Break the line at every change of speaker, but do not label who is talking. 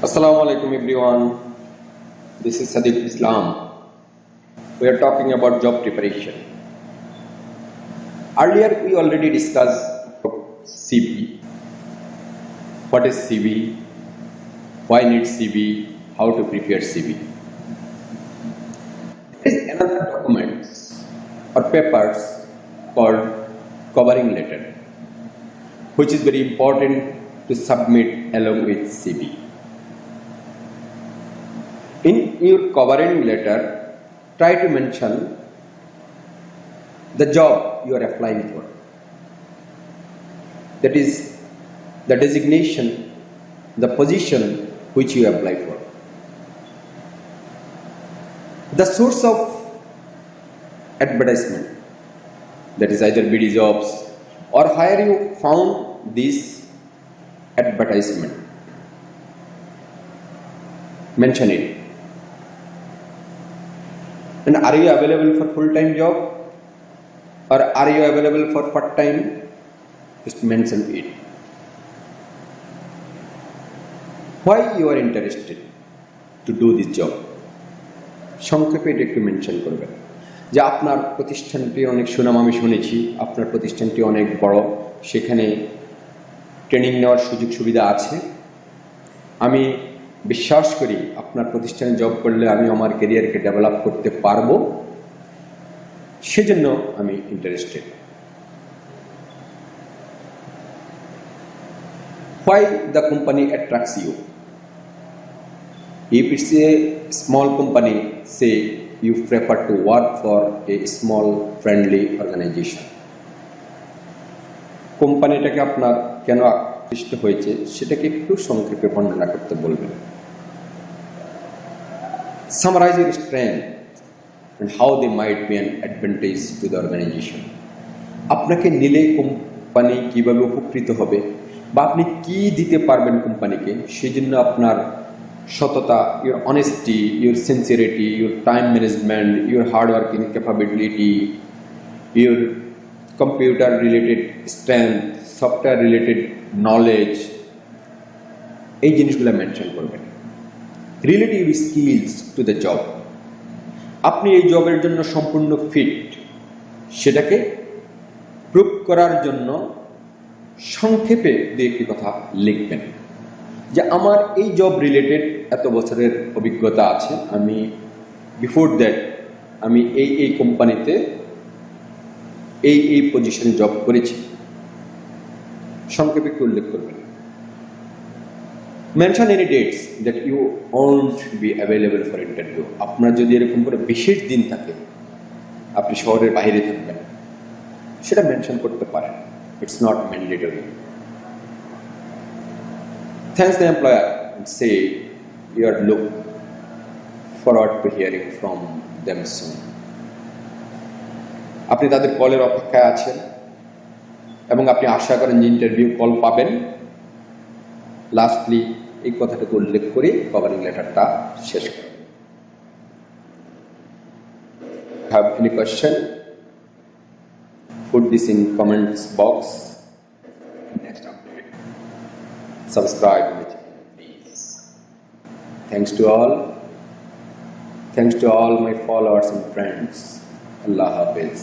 Assalamu alaikum everyone. This is Sadequl. We are talking about job preparation. Earlier we already discussed CV. What is CV? Why need CV? How to prepare CV? There is another document or papers called covering letter, which is very important to submit along with CV. In your covering letter, try to mention the job you are applying for. That is the designation, the position which you apply for. The source of advertisement, that is either BD jobs or where you found this advertisement. Mention it. And are you available for full-time job or are you available for part-time? Just mention it. Why you are interested to do this job? সংক্ষেপে এটা একটু mention করবেন যে আপনার প্রতিষ্ঠানটি অনেক সুনাম আমি শুনেছি, আপনার প্রতিষ্ঠানটি অনেক বড়, সেখানে ট্রেনিং নেওয়ার সুযোগ সুবিধা আছে। আমি বিশ্বাস করি আপনার প্রতিষ্ঠানে জব করলে আমি আমার ক্যারিয়ারকে ডেভেলপ করতে পারবো, সেজন্য আমি interested. Why the company attracts you? If it's a small company, say you prefer to work for a small friendly organization. কোম্পানিটাকে আপনার কেন আকৃষ্ট হয়েছে সেটাকে একটু সংক্ষেপে বর্ণনা করতে বলবেন। Summarize your strength and how they might be an advantage to the organization. আপনাকে নিলে কোম্পানি কিভাবে উপকৃত হবে বা আপনি কি দিতে পারবেন কোম্পানিকে, সেজন্য আপনার সততা, your honesty, your sincerity, your time management, your hard working capability, your computer related strength, software related knowledge, এই জিনিসগুলো মেনশন করবেন। Relative skills to the job, আপনি এই জবের জন্য সম্পূর্ণ ফিট, সেটাকে প্রুভ করার জন্য সংক্ষেপে দু একটি কথা লিখবেন যে আমার এই জব রিলেটেড এত বছরের অভিজ্ঞতা আছে, আমি বিফোর দ্যাট আমি এই কোম্পানিতে এই পজিশনে জব করেছি, সংক্ষেপে একটু উল্লেখ করবেন। Mention any dates that you won't be available for interview. আপনার যদি এরকম করে বিশেষ দিন থাকে, আপনি শহরের বাইরে থাকবেন, সেটা মেনশন করতে পারেন। It's not mandatory. Thanks the employer and say you are look forward to hearing from them soon. আপনি তাদের কলের অপেক্ষায় আছেন এবং আপনি আশা করেন যে ইন্টারভিউ কল পাবেন। লাস্টলি এই কথাটাকে উল্লেখ করে কভারিং লেটারটা শেষ করেন। Have any question? Put this in comments box. Next update. Subscribe to the channel, please. Thanks to all my followers and friends. Allah Hafiz.